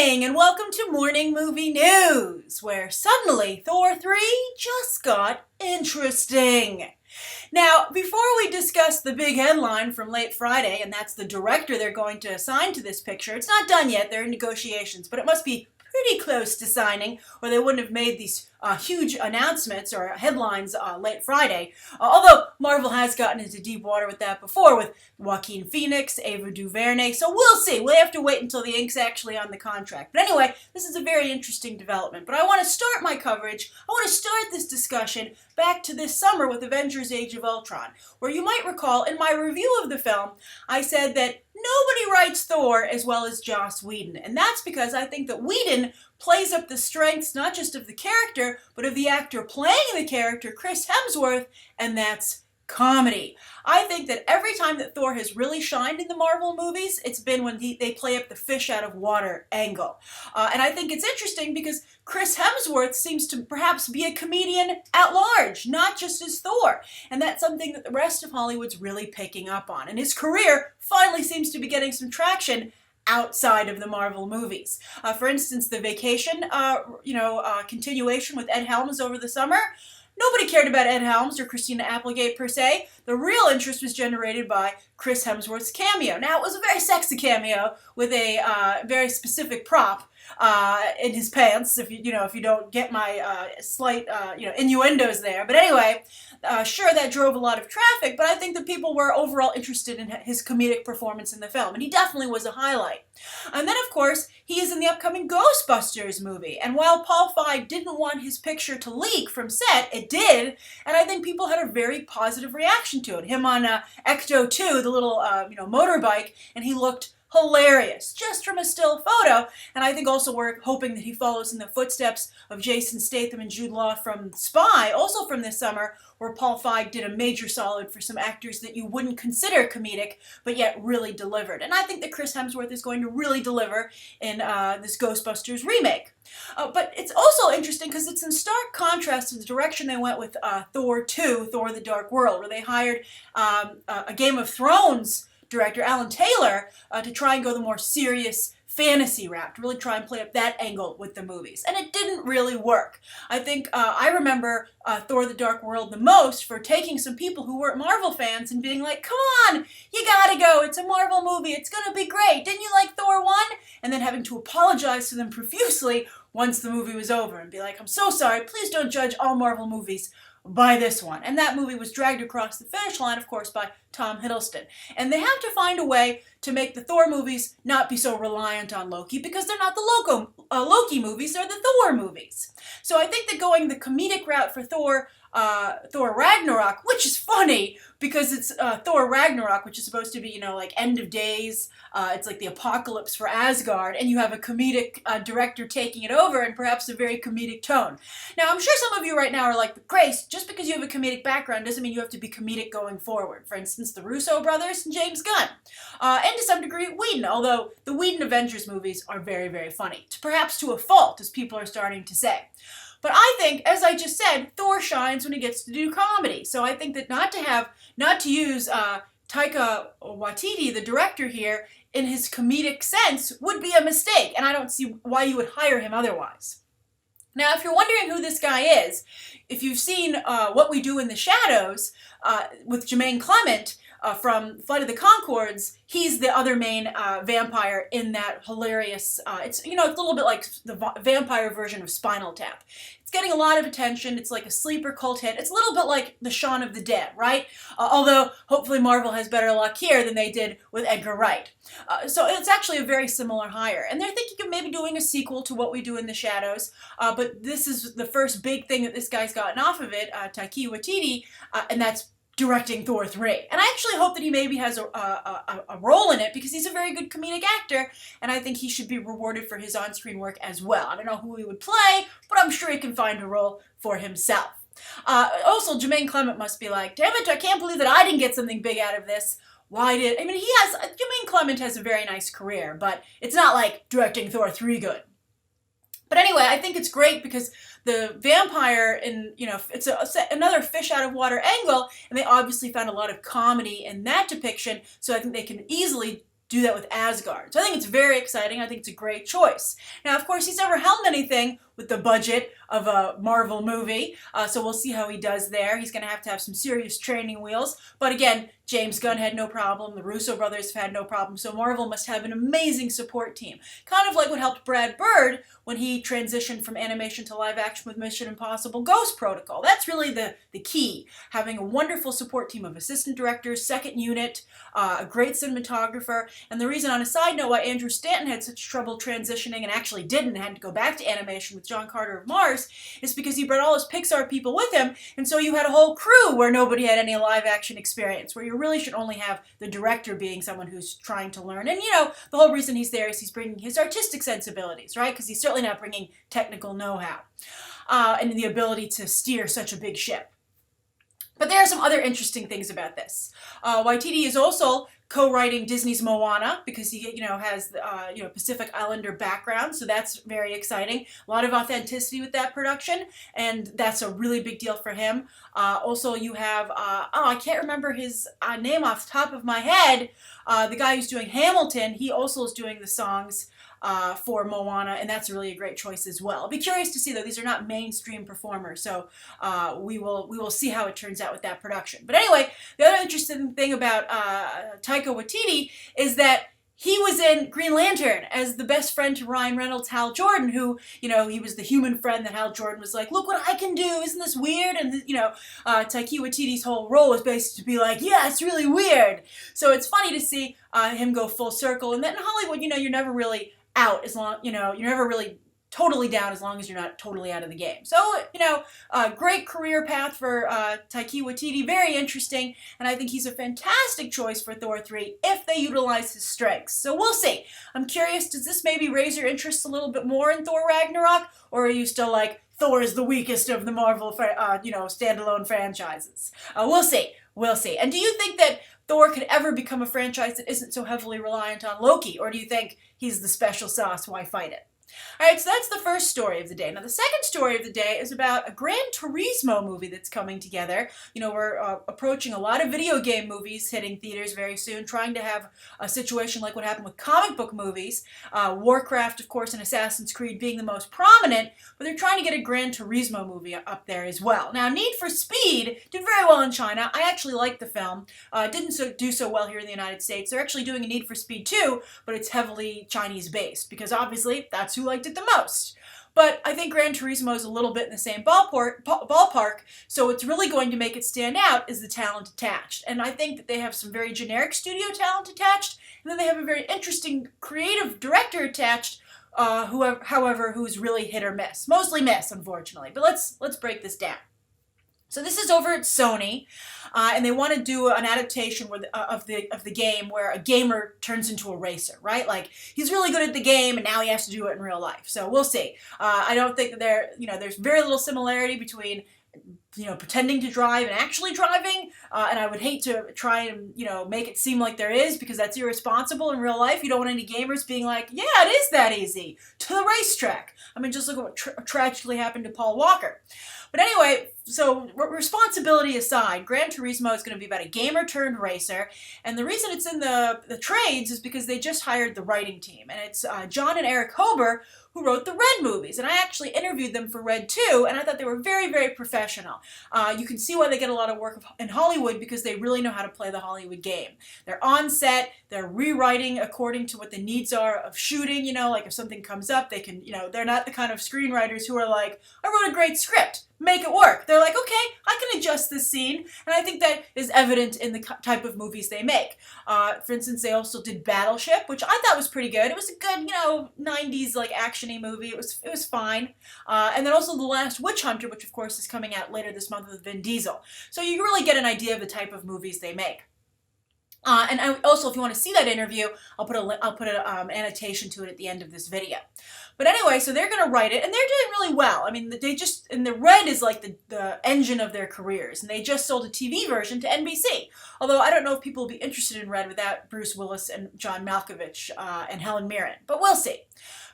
morning, and welcome to Morning Movie News, where suddenly Thor 3 just got interesting. Now, before we discuss the big headline from late Friday, and that's the director they're going to assign to this picture, it's not done yet, they're in negotiations, but it must be pretty close to signing, or they wouldn't have made these huge announcements or headlines late Friday. Although Marvel has gotten into deep water with that before, with Joaquin Phoenix, Ava DuVernay, so we'll see. We'll have to wait until the ink's actually on the contract. But anyway, this is a very interesting development. But I want to start my coverage, I want to start this discussion back to this summer with Avengers Age of Ultron, where you might recall in my review of the film, I said that nobody writes Thor as well as Joss Whedon. And that's because I think that Whedon plays up the strengths not just of the character, but of the actor playing the character, Chris Hemsworth, and that's comedy. I think that every time that Thor has really shined in the Marvel movies, it's been when they play up the fish out of water angle. And I think it's interesting because Chris Hemsworth seems to perhaps be a comedian at large, not just as Thor. And that's something that the rest of Hollywood's really picking up on. And his career finally seems to be getting some traction outside of the Marvel movies. For instance, The Vacation, continuation with Ed Helms over the summer. Nobody cared about Ed Helms or Christina Applegate per se. The real interest was generated by Chris Hemsworth's cameo. Now, it was a very sexy cameo with a very specific prop in his pants. If you don't get my slight innuendos there. But anyway, sure, that drove a lot of traffic. But I think that people were overall interested in his comedic performance in the film, and he definitely was a highlight. And then, of course, he is in the upcoming Ghostbusters movie. And while Paul Feig didn't want his picture to leak from set, it did. And I think people had a very positive reaction to it. Him on Ecto 2, the little motorbike, and he looked hilarious, just from a still photo. And I think also we're hoping that he follows in the footsteps of Jason Statham and Jude Law from Spy, also from this summer, where Paul Feig did a major solid for some actors that you wouldn't consider comedic, but yet really delivered. And I think that Chris Hemsworth is going to really deliver in this Ghostbusters remake. But it's also interesting because it's in stark contrast to the direction they went with Thor 2, Thor the Dark World, where they hired a Game of Thrones director, Alan Taylor, to try and go the more serious fantasy route, to really try and play up that angle with the movies. And it didn't really work. I think I remember Thor the Dark World the most for taking some people who weren't Marvel fans and being like, come on, you gotta go, it's a Marvel movie, it's gonna be great, didn't you like Thor 1? And then having to apologize to them profusely once the movie was over and be like, I'm so sorry, please don't judge all Marvel movies by this one. And that movie was dragged across the finish line, of course, by Tom Hiddleston. And they have to find a way to make the Thor movies not be so reliant on Loki, because they're not the Loki movies, they're the Thor movies. So I think that going the comedic route for Thor Ragnarok, which is funny because it's Thor Ragnarok, which is supposed to be, like end of days. It's like the apocalypse for Asgard, and you have a comedic director taking it over and perhaps a very comedic tone. Now, I'm sure some of you right now are like, Grace, just because you have a comedic background doesn't mean you have to be comedic going forward. For instance, the Russo brothers and James Gunn. And to some degree, Whedon, although the Whedon Avengers movies are very, very funny. Perhaps to a fault, as people are starting to say. But I think, as I just said, Thor shines when he gets to do comedy. So I think that not to use Taika Waititi, the director here, in his comedic sense would be a mistake. And I don't see why you would hire him otherwise. Now, if you're wondering who this guy is, if you've seen What We Do in the Shadows with Jermaine Clement, from Flight of the Conchords, he's the other main vampire in that hilarious, it's a little bit like the vampire version of Spinal Tap. It's getting a lot of attention, it's like a sleeper cult hit, it's a little bit like the Shaun of the Dead, right? Although, hopefully Marvel has better luck here than they did with Edgar Wright. So it's actually a very similar hire. And they're thinking of maybe doing a sequel to What We Do in the Shadows, but this is the first big thing that this guy's gotten off of it, Taika Waititi, and that's directing Thor 3. And I actually hope that he maybe has a role in it, because he's a very good comedic actor, and I think he should be rewarded for his on-screen work as well. I don't know who he would play, but I'm sure he can find a role for himself. Also, Jermaine Clement must be like, damn it, I can't believe that I didn't get something big out of this. Jermaine Clement has a very nice career, but it's not like directing Thor 3 good. But anyway, I think it's great because the vampire, it's another fish out of water angle, and they obviously found a lot of comedy in that depiction, so I think they can easily do that with Asgard. So I think it's very exciting. I think it's a great choice. Now, of course, he's never helmed anything with the budget of a Marvel movie, so we'll see how he does there. He's going to have some serious training wheels. But again, James Gunn had no problem. The Russo brothers have had no problem. So Marvel must have an amazing support team. Kind of like what helped Brad Bird when he transitioned from animation to live action with Mission Impossible Ghost Protocol. That's really the key. Having a wonderful support team of assistant directors, second unit, a great cinematographer. And the reason, on a side note, why Andrew Stanton had such trouble transitioning and actually didn't and had to go back to animation with John Carter of Mars is because he brought all his Pixar people with him, and so you had a whole crew where nobody had any live action experience, where you really should only have the director being someone who's trying to learn. And the whole reason he's there is he's bringing his artistic sensibilities, right? Because he's certainly not bringing technical know-how and the ability to steer such a big ship. But there are some other interesting things about this. Waititi is also co-writing Disney's Moana because he, has Pacific Islander background, so that's very exciting. A lot of authenticity with that production, and that's a really big deal for him. Also, you have I can't remember his name off the top of my head. The guy who's doing Hamilton, he also is doing the songs for Moana, and that's really a great choice as well. I'll be curious to see, though. These are not mainstream performers, so we will see how it turns out with that production. But anyway, the other interesting thing about Taika Waititi is that he was in Green Lantern as the best friend to Ryan Reynolds' Hal Jordan, who, he was the human friend that Hal Jordan was like, look what I can do, isn't this weird? And, Taika Waititi's whole role was basically to be like, yeah, it's really weird. So it's funny to see him go full circle. And then in Hollywood, you're never really out as long, you're never really totally down as long as you're not totally out of the game. So, a great career path for Taika Waititi, very interesting, and I think he's a fantastic choice for Thor 3 if they utilize his strengths. So we'll see. I'm curious, does this maybe raise your interest a little bit more in Thor Ragnarok, or are you still like, Thor is the weakest of the Marvel, standalone franchises? We'll see. We'll see. And do you think that Thor could ever become a franchise that isn't so heavily reliant on Loki, or do you think he's the special sauce, why fight it? All right, so that's the first story of the day. Now, the second story of the day is about a Gran Turismo movie that's coming together. We're approaching a lot of video game movies hitting theaters very soon, trying to have a situation like what happened with comic book movies. Warcraft, of course, and Assassin's Creed being the most prominent, but they're trying to get a Gran Turismo movie up there as well. Now, Need for Speed did very well in China. I actually liked the film. Didn't do so well here in the United States. They're actually doing a Need for Speed 2, but it's heavily Chinese-based, because obviously that's who liked it the most. But I think Gran Turismo is a little bit in the same ballpark, so what's really going to make it stand out is the talent attached. And I think that they have some very generic studio talent attached, and then they have a very interesting creative director attached, however, who's really hit or miss. Mostly miss, unfortunately. But let's break this down. So this is over at Sony, and they want to do an adaptation of the game where a gamer turns into a racer, right? Like, he's really good at the game, and now he has to do it in real life. So we'll see. I don't think that there's very little similarity between pretending to drive and actually driving, and I would hate to try and, make it seem like there is, because that's irresponsible in real life. You don't want any gamers being like, yeah, it is that easy, to the racetrack. I mean, just look at what tragically happened to Paul Walker. But anyway, so responsibility aside, Gran Turismo is going to be about a gamer turned racer, and the reason it's in the trades is because they just hired the writing team, and it's John and Eric Hober who wrote the Red movies, and I actually interviewed them for Red 2, and I thought they were very, very professional. You can see why they get a lot of work in Hollywood, because they really know how to play the Hollywood game. They're on set, they're rewriting according to what the needs are of shooting, like if something comes up, they can, they're not the kind of screenwriters who are like, I wrote a great script, make it work. They're like, okay, I can adjust this scene, and I think that is evident in the type of movies they make. For instance, they also did Battleship, which I thought was pretty good. It was a good, 90s like action-y movie. It was fine. And then also The Last Witch Hunter, which of course is coming out later this month with Vin Diesel. So you really get an idea of the type of movies they make. And also, if you want to see that interview, I'll put an annotation to it at the end of this video. But anyway, so they're going to write it, and they're doing really well. I mean, and the Red is like the engine of their careers, and they just sold a TV version to NBC. Although I don't know if people will be interested in Red without Bruce Willis and John Malkovich and Helen Mirren, but we'll see.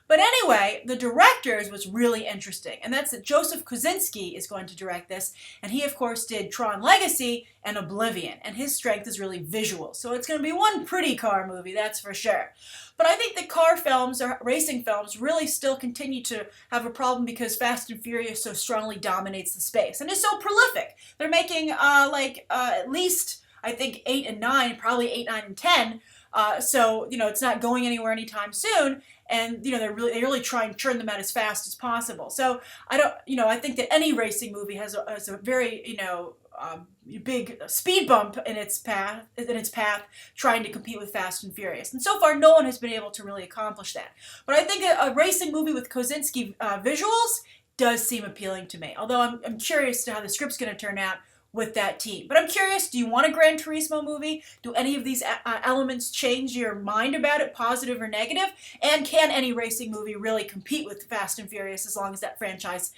But anyway, the director is what's really interesting, and that's that Joseph Kosinski is going to direct this, and he, of course, did Tron Legacy and Oblivion, and his strength is really visual, so it's going to be one pretty car movie, that's for sure. But I think that car films or racing films really still continue to have a problem because Fast and Furious so strongly dominates the space, and is so prolific. They're making, at least, I think, 8 and 9, probably 8, 9, and 10, so, it's not going anywhere anytime soon, and, they really try and churn them out as fast as possible. So, I think that any racing movie has a very, big speed bump in its path, trying to compete with Fast and Furious. And so far, no one has been able to really accomplish that. But I think a racing movie with Kosinski visuals does seem appealing to me, although I'm curious to how the script's going to turn out with that team. But I'm curious, do you want a Gran Turismo movie? Do any of these elements change your mind about it, positive or negative? And can any racing movie really compete with Fast and Furious as long as that franchise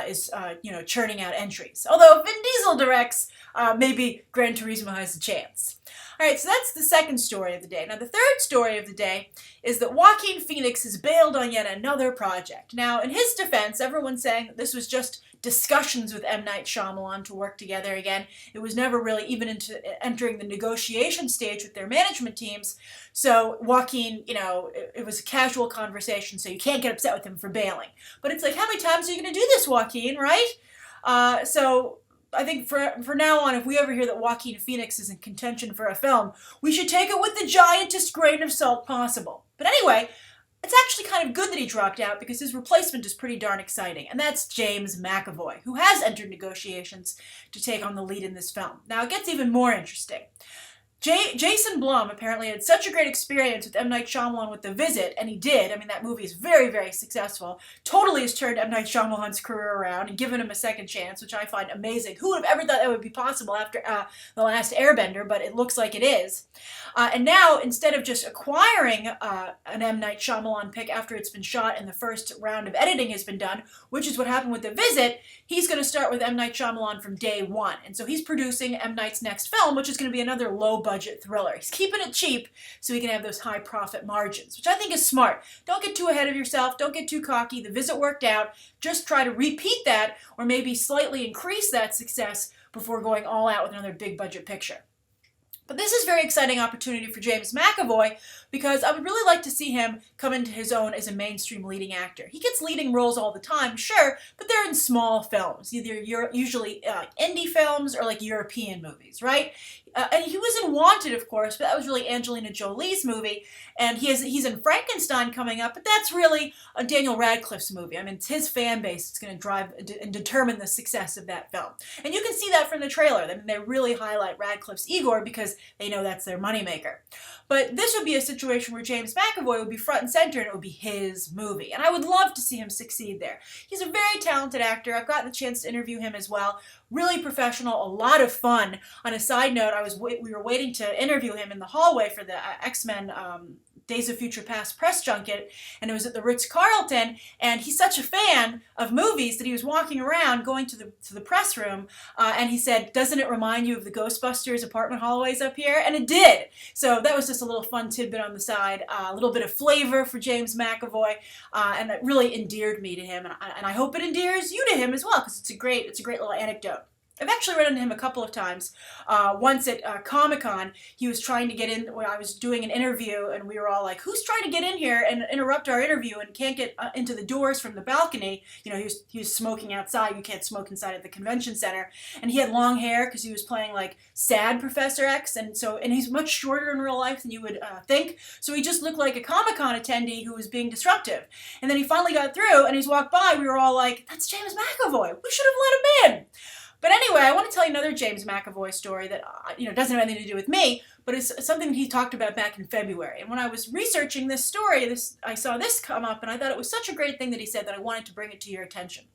is churning out entries? Although if Vin Diesel directs, maybe Gran Turismo has a chance. All right, so that's the second story of the day. Now, the third story of the day is that Joaquin Phoenix has bailed on yet another project. Now, in his defense, everyone's saying that this was just discussions with M Night Shyamalan to work together again. It was never really even into entering the negotiation stage with their management teams. So Joaquin, it was a casual conversation, so you can't get upset with him for bailing. But it's like, how many times are you going to do this, Joaquin, right? So I think for now on, if we ever hear that Joaquin Phoenix is in contention for a film, we should take it with the giantest grain of salt possible. But anyway, it's actually kind of good that he dropped out because his replacement is pretty darn exciting, and that's James McAvoy, who has entered negotiations to take on the lead in this film. Now, it gets even more interesting. Jason Blum apparently had such a great experience with M. Night Shyamalan with The Visit, and he did. I mean, that movie is very, very successful. Totally has turned M. Night Shyamalan's career around and given him a second chance, which I find amazing. Who would have ever thought that would be possible after The Last Airbender, but it looks like it is. And now, instead of just acquiring an M. Night Shyamalan pick after it's been shot and the first round of editing has been done, which is what happened with The Visit, he's going to start with M. Night Shyamalan from day one. And so he's producing M. Night's next film, which is going to be another low-budget thriller. He's keeping it cheap so he can have those high profit margins, which I think is smart. Don't get too ahead of yourself. Don't get too cocky. The Visit worked out. Just try to repeat that or maybe slightly increase that success before going all out with another big budget picture. But this is a very exciting opportunity for James McAvoy because I would really like to see him come into his own as a mainstream leading actor. He gets leading roles all the time, sure, but they're in small films, usually indie films or like European movies, right? And he was in Wanted, of course, but that was really Angelina Jolie's movie. And he's in Frankenstein coming up, but that's really a Daniel Radcliffe's movie. I mean, it's his fan base that's going to drive and determine the success of that film. And you can see that from the trailer. I mean, they really highlight Radcliffe's Igor because they know that's their moneymaker. But this would be a situation where James McAvoy would be front and center and it would be his movie. And I would love to see him succeed there. He's a very talented actor. I've gotten the chance to interview him as well. Really professional, a lot of fun. On a side note, we were waiting to interview him in the hallway for the X-Men Days of Future Past press junket, and it was at the Ritz-Carlton, and he's such a fan of movies that he was walking around going to the press room, and he said, "Doesn't it remind you of the Ghostbusters apartment hallways up here?" And it did. So that was just a little fun tidbit on the side, a little bit of flavor for James McAvoy, and it really endeared me to him, and I hope it endears you to him as well, because it's a great little anecdote. I've actually run into him a couple of times. Once at Comic-Con, he was trying to get in when I was doing an interview, and we were all like, who's trying to get in here and interrupt our interview and can't get into the doors from the balcony? He was smoking outside. You can't smoke inside at the convention center. And he had long hair because he was playing like sad Professor X, and he's much shorter in real life than you would think. So he just looked like a Comic-Con attendee who was being disruptive. And then he finally got through, and he's walked by. We were all like, that's James McAvoy. We should have let him in. But anyway, I want to tell you another James McAvoy story that doesn't have anything to do with me, but it's something that he talked about back in February. And when I was researching this story, I saw this come up, and I thought it was such a great thing that he said that I wanted to bring it to your attention.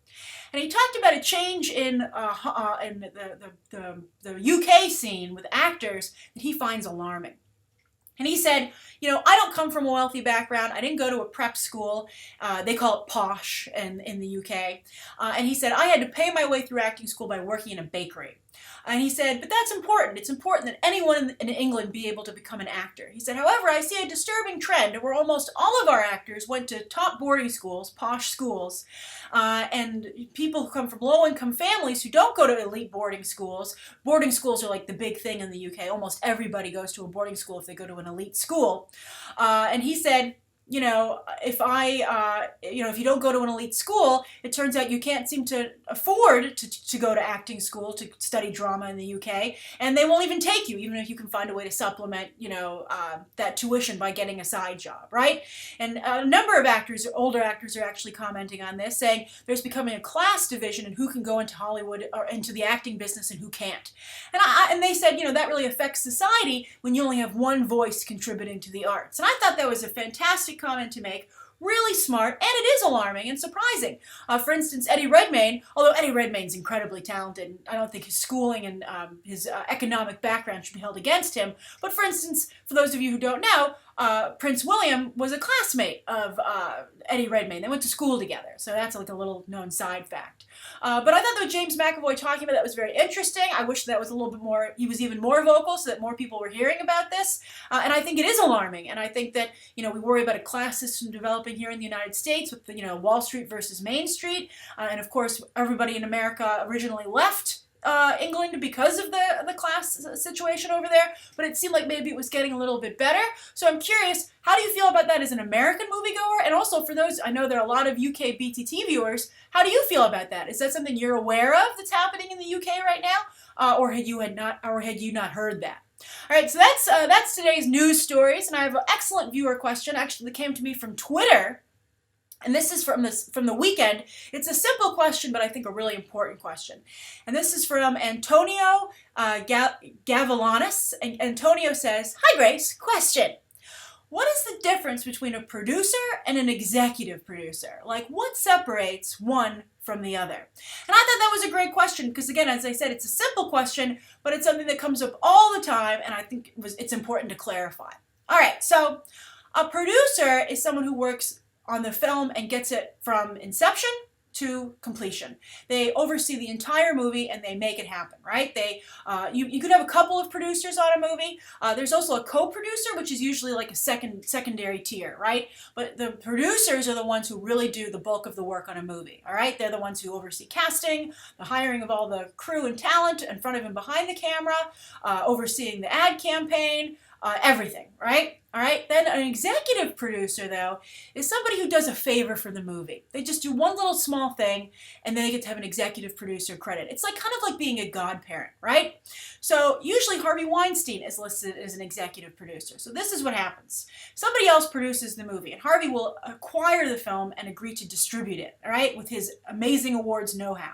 And he talked about a change in the UK scene with actors that he finds alarming. And he said, I don't come from a wealthy background. I didn't go to a prep school. They call it posh in the UK. And he said, I had to pay my way through acting school by working in a bakery. And he said, but that's important. It's important that anyone in England be able to become an actor. He said, however, I see a disturbing trend where almost all of our actors went to top boarding schools, posh schools, and people who come from low-income families who don't go to elite boarding schools. Boarding schools are like the big thing in the UK. Almost everybody goes to a boarding school if they go to an elite school. And he said, if you don't go to an elite school, it turns out you can't seem to afford to go to acting school to study drama in the UK, and they won't even take you, even if you can find a way to supplement, that tuition by getting a side job, right? And a number of actors, older actors, are actually commenting on this, saying there's becoming a class division in who can go into Hollywood or into the acting business and who can't. And they said, that really affects society when you only have one voice contributing to the arts. And I thought that was a fantastic comment to make, really smart, and it is alarming and surprising. For instance, Eddie Redmayne, although Eddie Redmayne's incredibly talented, I don't think his schooling and his economic background should be held against him, but for instance, for those of you who don't know, Prince William was a classmate of Eddie Redmayne. They went to school together, so that's like a little known side fact. But I thought that with James McAvoy talking about that was very interesting. I wish that was a little bit more, he was even more vocal so that more people were hearing about this. And I think it is alarming. And I think that, we worry about a class system developing here in the United States with, Wall Street versus Main Street. And of course, everybody in America originally left England because of the class situation over there, but it seemed like maybe it was getting a little bit better. So I'm curious, how do you feel about that as an American moviegoer? And also for those, I know there are a lot of UK BTT viewers, how do you feel about that? Is that something you're aware of that's happening in the UK right now? Or had you not heard that? All right, so that's today's news stories, and I have an excellent viewer question actually that came to me from Twitter. And this is from the weekend. It's a simple question, but I think a really important question. And this is from Antonio Gavilanis. And Antonio says, "Hi Grace, question. What is the difference between a producer and an executive producer? Like, what separates one from the other?" And I thought that was a great question because, again, as I said, it's a simple question, but it's something that comes up all the time, and I think it's important to clarify. All right, so a producer is someone who works on the film and gets it from inception to completion. They oversee the entire movie and they make it happen, right? You could have a couple of producers on a movie. There's also a co-producer, which is usually like a secondary tier, right? But the producers are the ones who really do the bulk of the work on a movie, all right? They're the ones who oversee casting, the hiring of all the crew and talent in front of and behind the camera, overseeing the ad campaign, everything, right? All right, then an executive producer, though, is somebody who does a favor for the movie. They just do one little small thing, and then they get to have an executive producer credit. It's like kind of like being a godparent, right? So usually Harvey Weinstein is listed as an executive producer. So this is what happens. Somebody else produces the movie, and Harvey will acquire the film and agree to distribute it, all right, with his amazing awards know-how.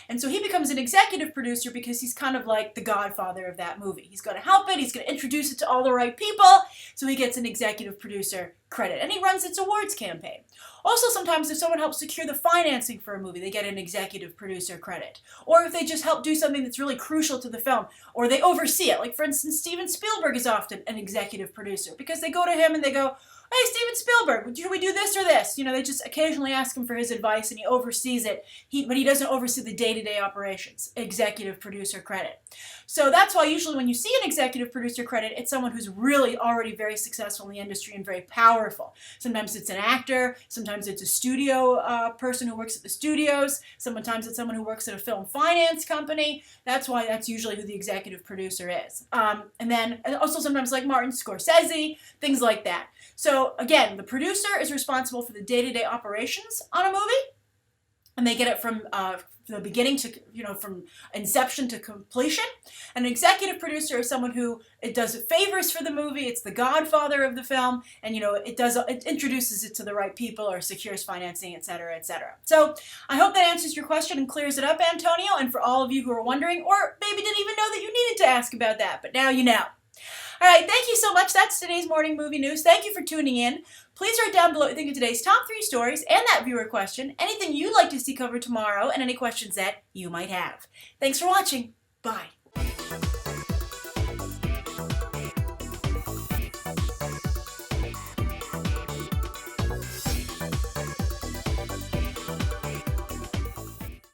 And so he becomes an executive producer because he's kind of like the godfather of that movie. He's going to help it. He's going to introduce it to all the right people. So he gets an executive producer credit. And he runs its awards campaign. Also, sometimes if someone helps secure the financing for a movie, they get an executive producer credit. Or if they just help do something that's really crucial to the film, or they oversee it. Like, for instance, Steven Spielberg is often an executive producer because they go to him and they go, "Hey, Steven Spielberg, should we do this or this?" They just occasionally ask him for his advice, and he oversees it. But he doesn't oversee the day-to-day operations. Executive producer credit. So that's why usually when you see an executive producer credit, it's someone who's really already very successful in the industry and very powerful. Sometimes it's an actor. Sometimes it's a studio person who works at the studios. Sometimes it's someone who works at a film finance company. That's why that's usually who the executive producer is. And also sometimes like Martin Scorsese, things like that. So again, the producer is responsible for the day-to-day operations on a movie, and they get it from the beginning to, from inception to completion. An executive producer is someone who it does favors for the movie. It's the godfather of the film, and it introduces it to the right people or secures financing, etc., etc. So I hope that answers your question and clears it up, Antonio. And for all of you who are wondering, or maybe didn't even know that you needed to ask about that, but now you know. All right, thank you so much. That's today's morning movie news. Thank you for tuning in. Please write down below what you think of today's top 3 stories and that viewer question, anything you'd like to see covered tomorrow, and any questions that you might have. Thanks for watching. Bye.